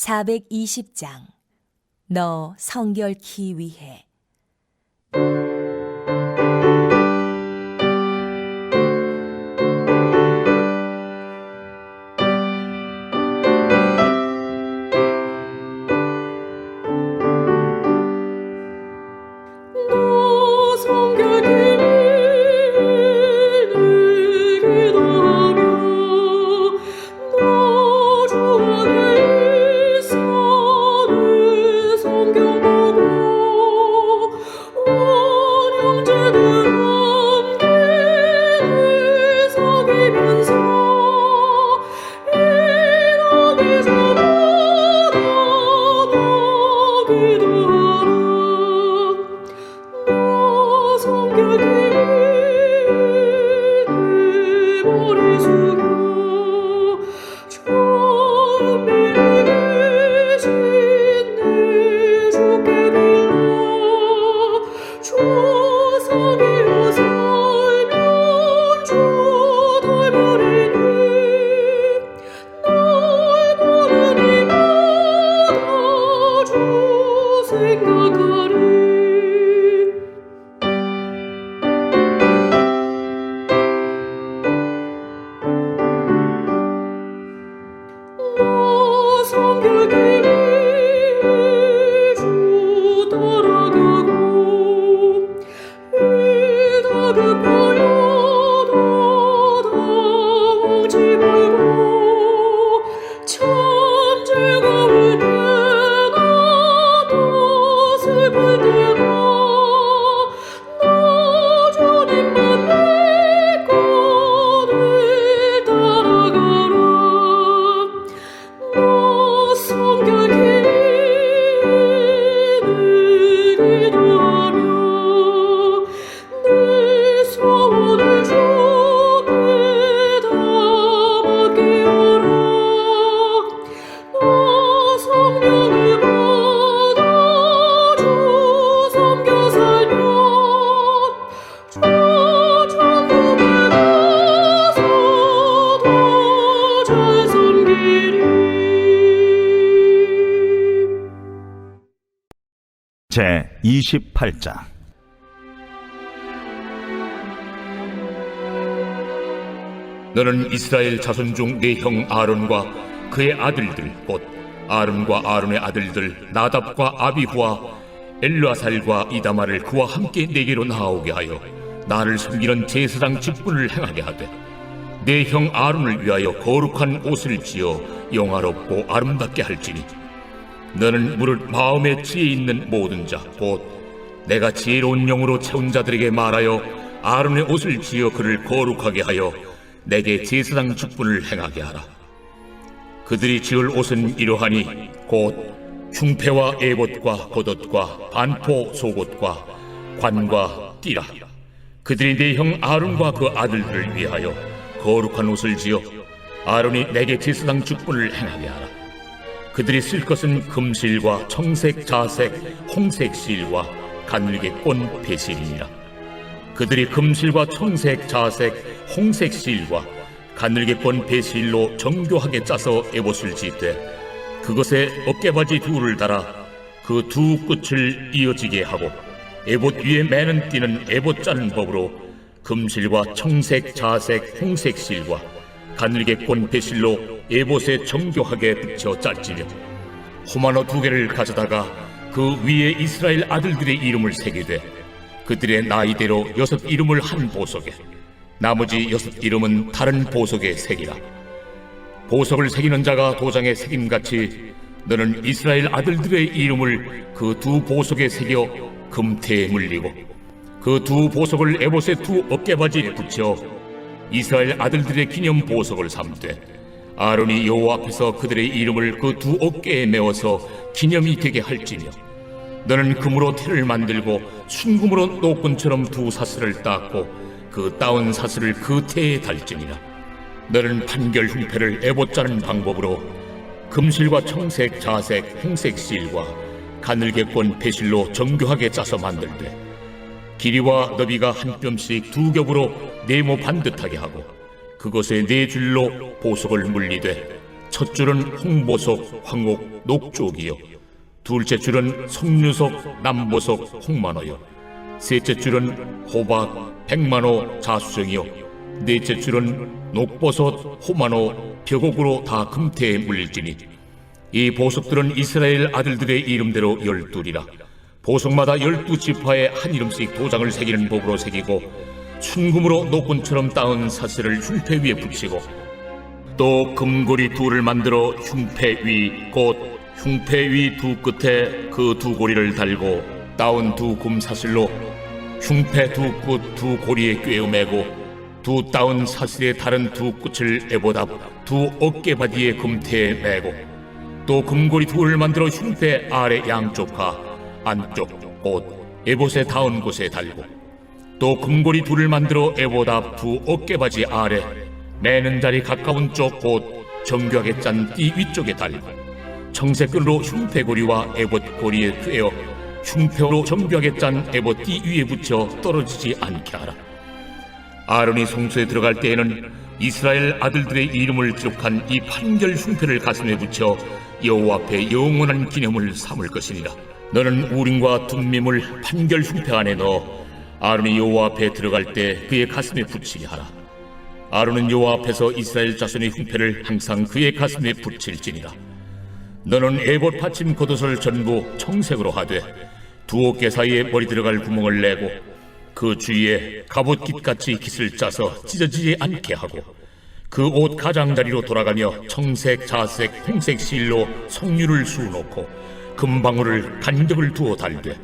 420장 너 성결케 위해. 제 28장. 너는 이스라엘 자손 중 네 형 아론과 그의 아들들 곧 아론과 아론의 아들들 나답과 아비후와 엘르아살과 이다마를 그와 함께 내게로 나아오게 하여 나를 섬기는 제사장 직분을 행하게 하되 네 형 아론을 위하여 거룩한 옷을 지어 영화롭고 아름답게 할지니 너는 무릇 마음에 지혜 있는 모든 자 곧 내가 지혜로운 영으로 채운 자들에게 말하여 아론의 옷을 지어 그를 거룩하게 하여 내게 제사장 직분을 행하게 하라. 그들이 지을 옷은 이러하니 곧 흉패와 에봇과 겉옷과 반포 속옷과 관과 띠라. 그들이 네 형 아론과 그 아들들을 위하여 거룩한 옷을 지어 아론이 내게 제사장 직분을 행하게 하라. 그들이 쓸 것은 금실과 청색, 자색, 홍색 실과 가늘게 꼰 배실이니라. 그들이 금실과 청색, 자색, 홍색 실과 가늘게 꼰 배실로 정교하게 짜서 에봇을 짓되 그것에 어깨바지 둘을 달아 그 두 끝을 이어지게 하고 에봇 위에 매는 띠는 에봇 짜는 법으로 금실과 청색, 자색, 홍색 실과 가늘게 꼰 배실로 에봇에 정교하게 붙여 짤지며 호마노 2개를 가져다가 그 위에 이스라엘 아들들의 이름을 새기되 그들의 나이대로 6 이름을 한 보석에 나머지 6 이름은 다른 보석에 새기라. 보석을 새기는 자가 도장에 새김같이 너는 이스라엘 아들들의 이름을 그 2 보석에 새겨 금태에 물리고 그 2 보석을 에봇의 2 어깨바지에 붙여 이스라엘 아들들의 기념 보석을 삼되 아론이 여호와 앞에서 그들의 이름을 그 2 어깨에 메어서 기념이 되게 할지며 너는 금으로 태를 만들고 순금으로 노끈처럼 2 사슬을 닦고 그 따온 사슬을 그 태에 달지니라. 너는 판결 흉패를 에봇 짜는 방법으로 금실과 청색, 자색, 홍색 실과 가늘게 꼰 배실로 정교하게 짜서 만들되 길이와 너비가 한 뼘씩 2 겹으로 네모 반듯하게 하고 그것에 4 줄로 보석을 물리되 첫 줄은 홍보석, 황옥, 녹쪽이요. 둘째 줄은 송유석, 남보석, 홍만호요. 셋째 줄은 호박, 백만호, 자수정이요. 넷째 줄은 녹버섯, 호만호, 벽옥으로 다 금태에 물릴지니 이 보석들은 이스라엘 아들들의 이름대로 12이라. 보석마다 12지파에 한 이름씩 도장을 새기는 법으로 새기고 순금으로 노끈처럼 따은 사슬을 흉패 위에 붙이고 또 금고리 둘을 만들어 흉패 위 곧 흉패 위 두 끝에 그 두 고리를 달고 따은 두 금사슬로 흉패 두 끝 두 고리에 꿰어매고 두 따은 사슬의 다른 두 끝을 에보답 두 어깨바디의 금태에 매고 또 금고리 둘을 만들어 흉패 아래 양쪽과 안쪽 곧 에봇에 닿은 곳에 달고 또 금고리 둘을 만들어 에보답 두 어깨바지 아래 매는 자리 가까운 쪽 곧 정교하게 짠 띠 위쪽에 달고 청색끈으로 흉패고리와 에봇고리에 꿰어 흉패로 정교하게 짠 에봇 띠 위에 붙여 떨어지지 않게 하라. 아론이 성소에 들어갈 때에는 이스라엘 아들들의 이름을 기록한 이 판결 흉패를 가슴에 붙여 여호와 앞에 영원한 기념을 삼을 것이니라. 너는 우림과 둠밈을 판결 흉패 안에 넣어 아론이 여호와 앞에 들어갈 때 그의 가슴에 붙이게 하라. 아론은 여호와 앞에서 이스라엘 자손의 흉패를 항상 그의 가슴에 붙일지니라. 너는 에봇 받침 겉옷을 전부 청색으로 하되 두 어깨 사이에 머리 들어갈 구멍을 내고 그 주위에 갑옷깃같이 깃을 짜서 찢어지지 않게 하고 그 옷 가장자리로 돌아가며 청색, 자색, 홍색 실로 석류를 수놓고 금방울을 간격을 두어 달되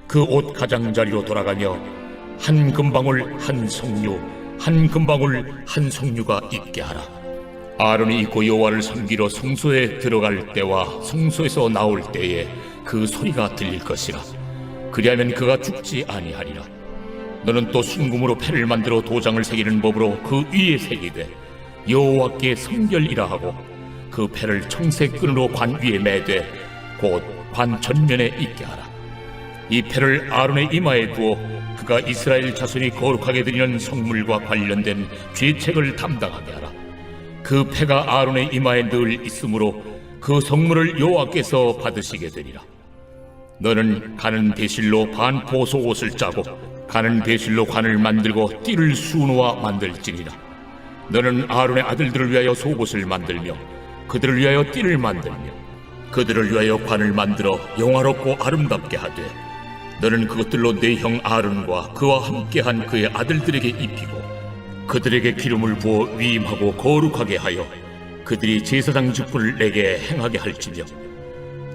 그 옷 가장자리로 돌아가며 한 금방울 한 석류 한 금방울 한 석류가 있게 하라. 아론이 입고 여호와를 섬기러 성소에 들어갈 때와 성소에서 나올 때에 그 소리가 들릴 것이라. 그리하면 그가 죽지 아니하리라. 너는 또 순금으로 패를 만들어 도장을 새기는 법으로 그 위에 새기되 여호와께 성결이라 하고 그 패를 청색 끈으로 관 위에 매되 곧 관 전면에 있게 하라. 이 패를 아론의 이마에 두어 그가 이스라엘 자손이 거룩하게 드리는 성물과 관련된 죄책을 담당하게 하라. 그 패가 아론의 이마에 늘 있으므로 그 성물을 여호와께서 받으시게 되리라. 너는 가는 배실로 반포 속옷을 짜고 가는 배실로 관을 만들고 띠를 수놓아 만들지니라. 너는 아론의 아들들을 위하여 속옷을 만들며 그들을 위하여 띠를 만들며 그들을 위하여 관을 만들어 영화롭고 아름답게 하되 너는 그것들로 네 형 아론과 그와 함께한 그의 아들들에게 입히고 그들에게 기름을 부어 위임하고 거룩하게 하여 그들이 제사장 직분을 내게 행하게 할지며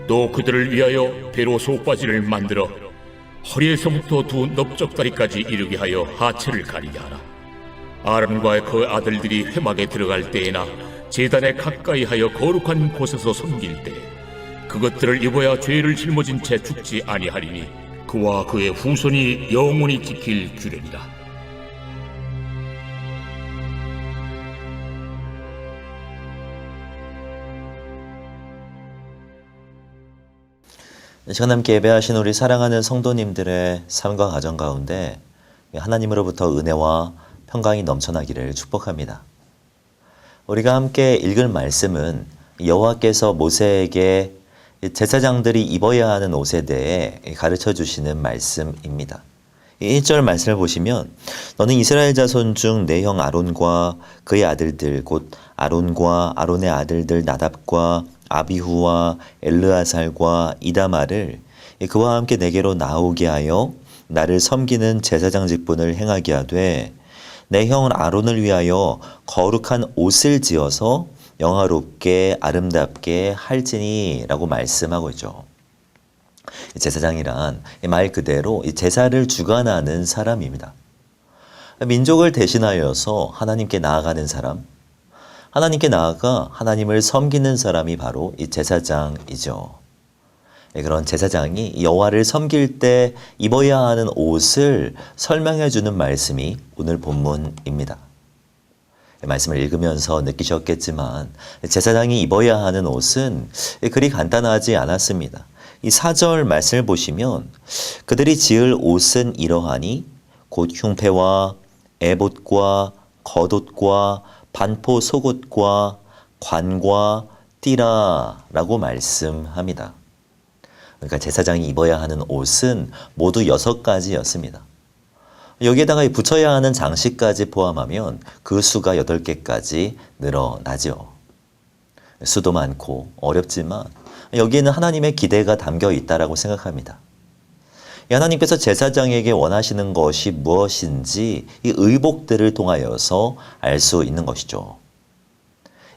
또 그들을 위하여 배로 속바지를 만들어 허리에서부터 두 넓적다리까지 이르게 하여 하체를 가리게 하라. 아론과 그 아들들이 회막에 들어갈 때에나 제단에 가까이 하여 거룩한 곳에서 섬길 때 그것들을 입어야 죄를 짊어진 채 죽지 아니하리니 그와 그의 후손이 영원히 지킬 규례니라. 이 시간 함께 예배하신 우리 사랑하는 성도님들의 삶과 가정 가운데 하나님으로부터 은혜와 평강이 넘쳐나기를 축복합니다. 우리가 함께 읽을 말씀은 여호와께서 모세에게 제사장들이 입어야 하는 옷에 대해 가르쳐 주시는 말씀입니다. 1절 말씀을 보시면 너는 이스라엘 자손 중 내 형 아론과 그의 아들들 곧 아론과 아론의 아들들 나답과 아비후와 엘르아살과 이다마를 그와 함께 내게로 나오게 하여 나를 섬기는 제사장 직분을 행하게 하되 내 형 아론을 위하여 거룩한 옷을 지어서 영화롭게 아름답게 할지니 라고 말씀하고 있죠. 제사장이란 말 그대로 제사를 주관하는 사람입니다. 민족을 대신하여서 하나님께 나아가는 사람, 하나님께 나아가 하나님을 섬기는 사람이 바로 이 제사장이죠. 그런 제사장이 여호와를 섬길 때 입어야 하는 옷을 설명해 주는 말씀이 오늘 본문입니다. 말씀을 읽으면서 느끼셨겠지만 제사장이 입어야 하는 옷은 그리 간단하지 않았습니다. 이 4절 말씀을 보시면 그들이 지을 옷은 이러하니 곧 흉패와 에봇과 겉옷과 반포 속옷과 관과 띠라라고 말씀합니다. 그러니까 제사장이 입어야 하는 옷은 모두 6가지였습니다. 여기에다가 붙여야 하는 장식까지 포함하면 그 수가 8개까지 늘어나죠. 수도 많고 어렵지만 여기에는 하나님의 기대가 담겨 있다라고 생각합니다. 하나님께서 제사장에게 원하시는 것이 무엇인지 이 의복들을 통하여서 알 수 있는 것이죠.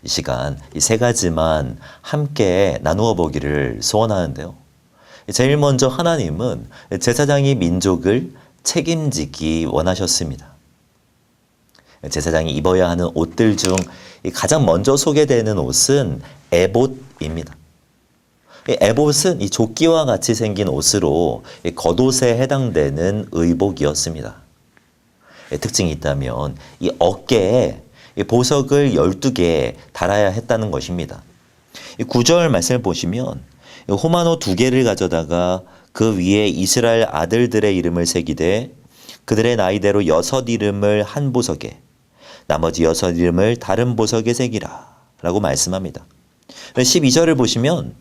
이 시간 이 3가지만 함께 나누어 보기를 소원하는데요. 제일 먼저 하나님은 제사장이 민족을 책임지기 원하셨습니다. 제사장이 입어야 하는 옷들 중 가장 먼저 소개되는 옷은 에봇입니다. 에봇은 이 조끼와 같이 생긴 옷으로 겉옷에 해당되는 의복이었습니다. 특징이 있다면 이 어깨에 보석을 12개 달아야 했다는 것입니다. 9절 말씀을 보시면 호마노 2개를 가져다가 그 위에 이스라엘 아들들의 이름을 새기되 그들의 나이대로 6 이름을 한 보석에 나머지 6 이름을 다른 보석에 새기라 라고 말씀합니다. 12절을 보시면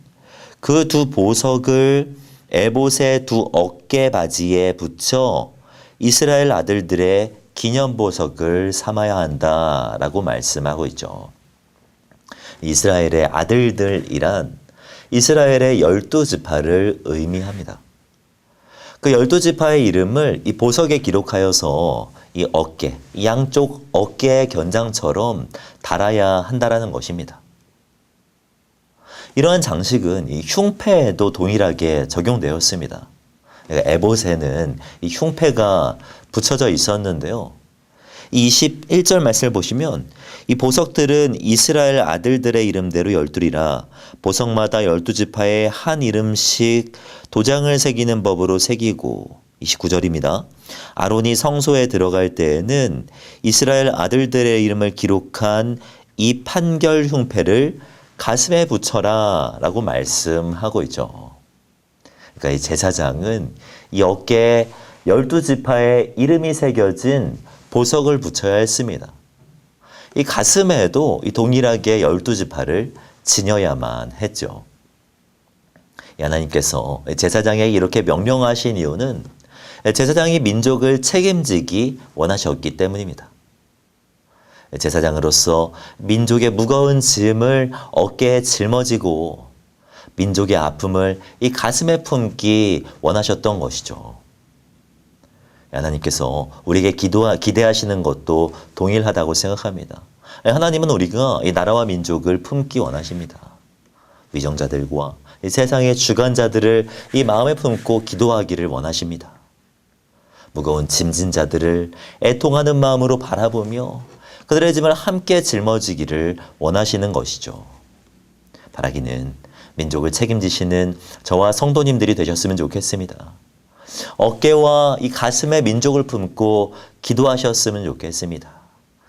그 2 보석을 에봇의 2 어깨 바지에 붙여 이스라엘 아들들의 기념보석을 삼아야 한다라고 말씀하고 있죠. 이스라엘의 아들들이란 이스라엘의 12지파를 의미합니다. 그 12지파의 이름을 이 보석에 기록하여서 이 어깨, 이 양쪽 어깨의 견장처럼 달아야 한다라는 것입니다. 이러한 장식은 이 흉패에도 동일하게 적용되었습니다. 에봇에는 이 흉패가 붙여져 있었는데요. 21절 말씀을 보시면 이 보석들은 이스라엘 아들들의 이름대로 12이라 보석마다 12지파에 한 이름씩 도장을 새기는 법으로 새기고 29절입니다. 아론이 성소에 들어갈 때에는 이스라엘 아들들의 이름을 기록한 이 판결 흉패를 가슴에 붙여라 라고 말씀하고 있죠. 그러니까 이 제사장은 이 어깨에 12지파의 이름이 새겨진 보석을 붙여야 했습니다. 이 가슴에도 이 동일하게 12지파를 지녀야만 했죠. 하나님께서 제사장에게 이렇게 명령하신 이유는 제사장이 민족을 책임지기 원하셨기 때문입니다. 제사장으로서 민족의 무거운 짐을 어깨에 짊어지고 민족의 아픔을 이 가슴에 품기 원하셨던 것이죠. 하나님께서 우리에게 기대하시는 것도 동일하다고 생각합니다. 하나님은 우리가 이 나라와 민족을 품기 원하십니다. 위정자들과 이 세상의 주관자들을 이 마음에 품고 기도하기를 원하십니다. 무거운 짐진 자들을 애통하는 마음으로 바라보며 그들의 짐을 함께 짊어지기를 원하시는 것이죠. 바라기는 민족을 책임지시는 저와 성도님들이 되셨으면 좋겠습니다. 어깨와 이 가슴에 민족을 품고 기도하셨으면 좋겠습니다.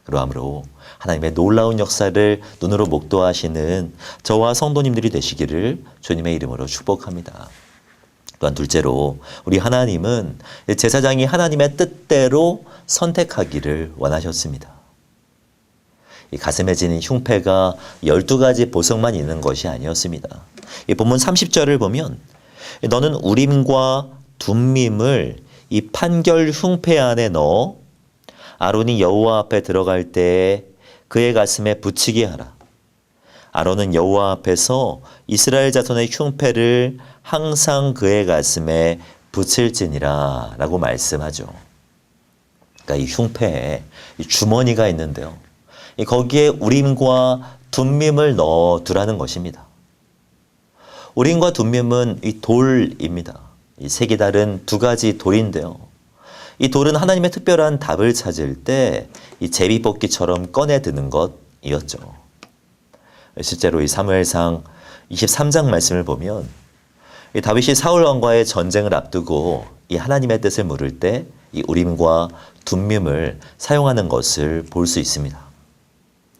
그러함으로 하나님의 놀라운 역사를 눈으로 목도하시는 저와 성도님들이 되시기를 주님의 이름으로 축복합니다. 또한 둘째로 우리 하나님은 제사장이 하나님의 뜻대로 선택하기를 원하셨습니다. 이 가슴에 지닌 흉패가 12가지 보석만 있는 것이 아니었습니다. 이 본문 30절을 보면 너는 우림과 둠밈을 이 판결 흉패 안에 넣어 아론이 여호와 앞에 들어갈 때에 그의 가슴에 붙이게 하라. 아론은 여호와 앞에서 이스라엘 자손의 흉패를 항상 그의 가슴에 붙일지니라 라고 말씀하죠. 그러니까 이 흉패에 이 주머니가 있는데요. 거기에 우림과 둠밈을 넣어 두라는 것입니다. 우림과 둠밈은 이 돌입니다. 이 색이 다른 2가지 돌인데요. 이 돌은 하나님의 특별한 답을 찾을 때 이 제비뽑기처럼 꺼내 드는 것이었죠. 실제로 이 사무엘상 23장 말씀을 보면 이 다윗이 사울 왕과의 전쟁을 앞두고 이 하나님의 뜻을 물을 때 이 우림과 둠밈을 사용하는 것을 볼 수 있습니다.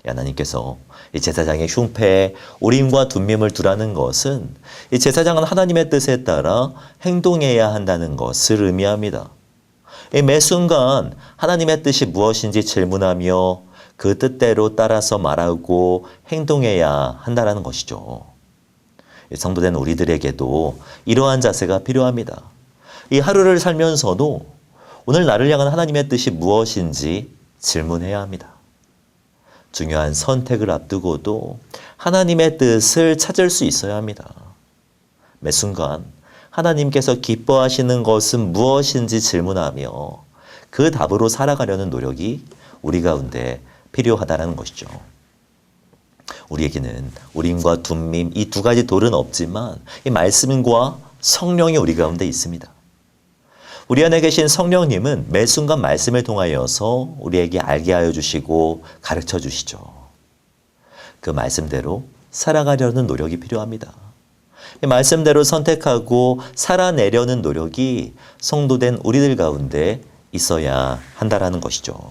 하나님께서 이 제사장의 흉패에 우림과 둠밈을 두라는 것은 이 제사장은 하나님의 뜻에 따라 행동해야 한다는 것을 의미합니다. 매 순간 하나님의 뜻이 무엇인지 질문하며 그 뜻대로 따라서 말하고 행동해야 한다는 것이죠. 성도된 우리들에게도 이러한 자세가 필요합니다. 이 하루를 살면서도 오늘 나를 향한 하나님의 뜻이 무엇인지 질문해야 합니다. 중요한 선택을 앞두고도 하나님의 뜻을 찾을 수 있어야 합니다. 매 순간 하나님께서 기뻐하시는 것은 무엇인지 질문하며 그 답으로 살아가려는 노력이 우리 가운데 필요하다는 것이죠. 우리에게는 우림과 둠밈 이 두 가지 돌은 없지만 이 말씀과 성령이 우리 가운데 있습니다. 우리 안에 계신 성령님은 매 순간 말씀을 통하여서 우리에게 알게 하여 주시고 가르쳐 주시죠. 그 말씀대로 살아가려는 노력이 필요합니다. 이 말씀대로 선택하고 살아내려는 노력이 성도된 우리들 가운데 있어야 한다라는 것이죠.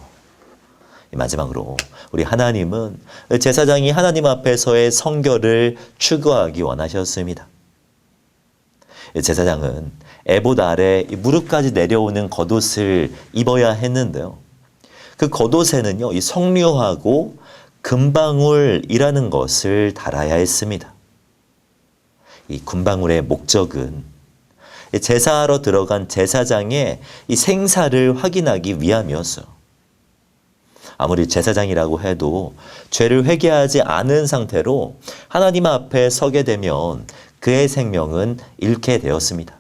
마지막으로 우리 하나님은 제사장이 하나님 앞에서의 성결을 추구하기 원하셨습니다. 제사장은 에봇 아래 무릎까지 내려오는 겉옷을 입어야 했는데요. 그 겉옷에는요, 이 석류하고 금방울이라는 것을 달아야 했습니다. 이 금방울의 목적은 제사하러 들어간 제사장의 이 생사를 확인하기 위함이었어요. 아무리 제사장이라고 해도 죄를 회개하지 않은 상태로 하나님 앞에 서게 되면 그의 생명은 잃게 되었습니다.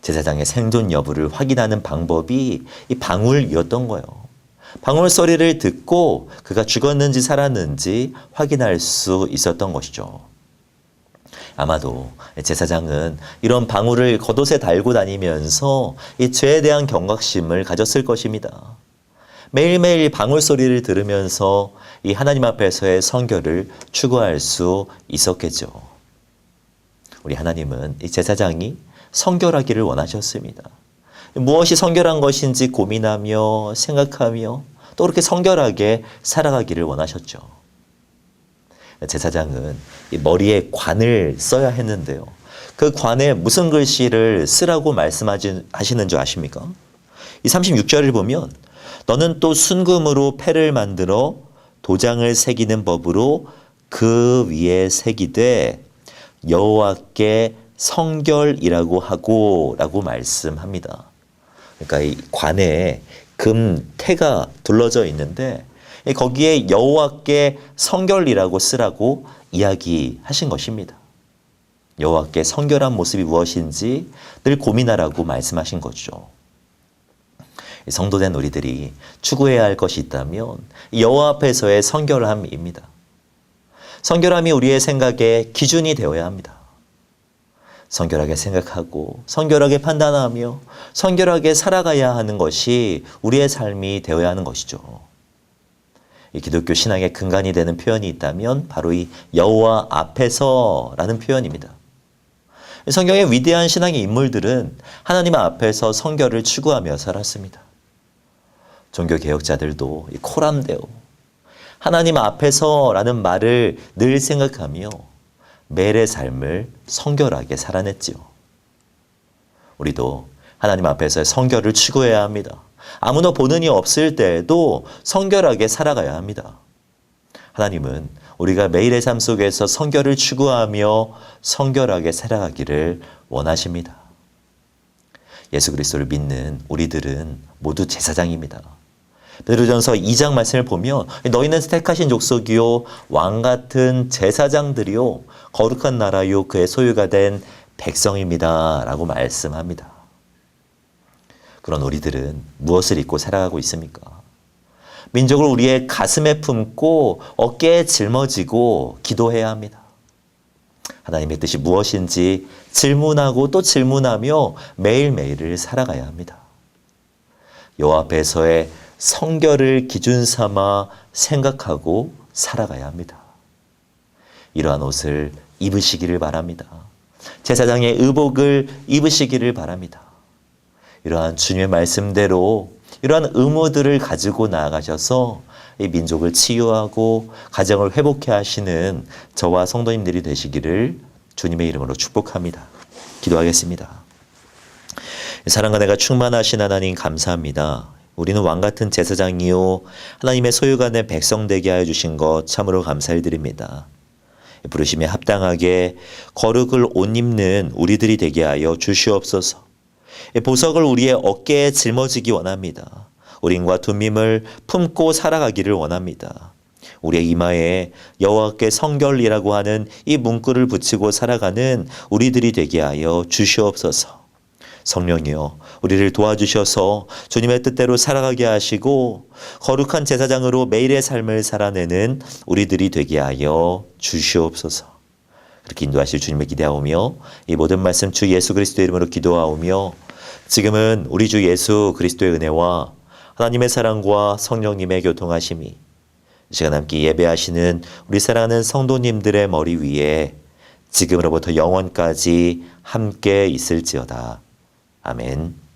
제사장의 생존 여부를 확인하는 방법이 이 방울이었던 거예요. 방울 소리를 듣고 그가 죽었는지 살았는지 확인할 수 있었던 것이죠. 아마도 제사장은 이런 방울을 겉옷에 달고 다니면서 이 죄에 대한 경각심을 가졌을 것입니다. 매일매일 방울 소리를 들으면서 이 하나님 앞에서의 성결을 추구할 수 있었겠죠. 우리 하나님은 이 제사장이 성결하기를 원하셨습니다. 무엇이 성결한 것인지 고민하며 생각하며 또 그렇게 성결하게 살아가기를 원하셨죠. 제사장은 이 머리에 관을 써야 했는데요. 그 관에 무슨 글씨를 쓰라고 말씀하시는 줄 아십니까? 이 36절을 보면 너는 또 순금으로 패를 만들어 도장을 새기는 법으로 그 위에 새기되 여호와께 성결이라고 하고 라고 말씀합니다. 그러니까 이 관에 금 태가 둘러져 있는데 거기에 여호와께 성결이라고 쓰라고 이야기하신 것입니다. 여호와께 성결한 모습이 무엇인지 늘 고민하라고 말씀하신 거죠. 성도된 우리들이 추구해야 할 것이 있다면 여호와 앞에서의 성결함입니다. 성결함이 우리의 생각의 기준이 되어야 합니다. 성결하게 생각하고 성결하게 판단하며 성결하게 살아가야 하는 것이 우리의 삶이 되어야 하는 것이죠. 이 기독교 신앙의 근간이 되는 표현이 있다면 바로 이 여호와 앞에서라는 표현입니다. 성경의 위대한 신앙의 인물들은 하나님 앞에서 성결을 추구하며 살았습니다. 종교개혁자들도 이 코람데오, 하나님 앞에서라는 말을 늘 생각하며 매일의 삶을 성결하게 살아냈지요. 우리도 하나님 앞에서의 성결을 추구해야 합니다. 아무나 보는 이 없을 때에도 성결하게 살아가야 합니다. 하나님은 우리가 매일의 삶 속에서 성결을 추구하며 성결하게 살아가기를 원하십니다. 예수 그리스도를 믿는 우리들은 모두 제사장입니다. 베드로전서 2장 말씀을 보면 너희는 택하신 족속이요 왕 같은 제사장들이요 거룩한 나라요 그의 소유가 된 백성입니다 라고 말씀합니다. 그런 우리들은 무엇을 입고 살아가고 있습니까? 민족을 우리의 가슴에 품고 어깨에 짊어지고 기도해야 합니다. 하나님의 뜻이 무엇인지 질문하고 또 질문하며 매일매일을 살아가야 합니다. 여호와 앞에서의 성결을 기준 삼아 생각하고 살아가야 합니다. 이러한 옷을 입으시기를 바랍니다. 제사장의 의복을 입으시기를 바랍니다. 이러한 주님의 말씀대로 이러한 의무들을 가지고 나아가셔서 이 민족을 치유하고 가정을 회복해 하시는 저와 성도님들이 되시기를 주님의 이름으로 축복합니다. 기도하겠습니다. 사랑과 내가 충만하신 하나님 감사합니다. 우리는 왕같은 제사장이요 하나님의 소유가 된 백성 되게 하여 주신 것 참으로 감사드립니다. 부르심에 합당하게 거룩을 옷 입는 우리들이 되게 하여 주시옵소서. 보석을 우리의 어깨에 짊어지기 원합니다. 우린과 둠밈을 품고 살아가기를 원합니다. 우리의 이마에 여호와께 성결이라고 하는 이 문구를 붙이고 살아가는 우리들이 되게 하여 주시옵소서. 성령이여 우리를 도와주셔서 주님의 뜻대로 살아가게 하시고 거룩한 제사장으로 매일의 삶을 살아내는 우리들이 되게 하여 주시옵소서. 그렇게 인도하실 주님을 기대하오며 이 모든 말씀 주 예수 그리스도의 이름으로 기도하오며 지금은 우리 주 예수 그리스도의 은혜와 하나님의 사랑과 성령님의 교통하심이 이 시간 함께 예배하시는 우리 사랑하는 성도님들의 머리 위에 지금으로부터 영원까지 함께 있을지어다. 아멘.